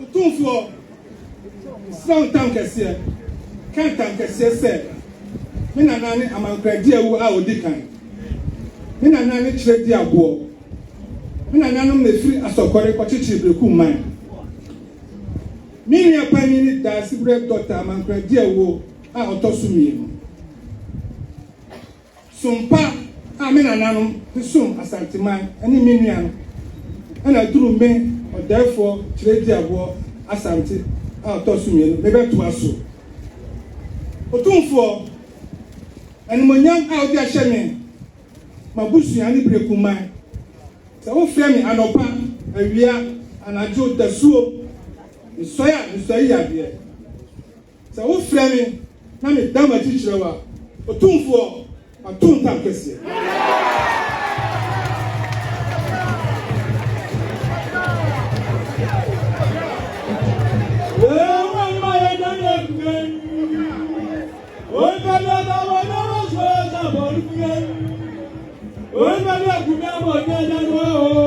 Otumfuo strong tank kese kan tank kese se me na nane amankradi awu a odikan me na nane chire di abo me na nane me free asokore kwachichi Berekumhene me nya pani ni da sibre doctor amankradi awu a otosumi sumpa a me na nane sum Asanteman ani me nua no ana duru me or therefore chire di abo Asante a otosumi no me beto aso Otumfuo animonyam a odi ahye me mabusua ni Berekumhene se wo frɛ me anopa awia anajo dasuo nsoya ya de se wo frɛ me na me dama chichirewa Otumfuo atunta kese Oh,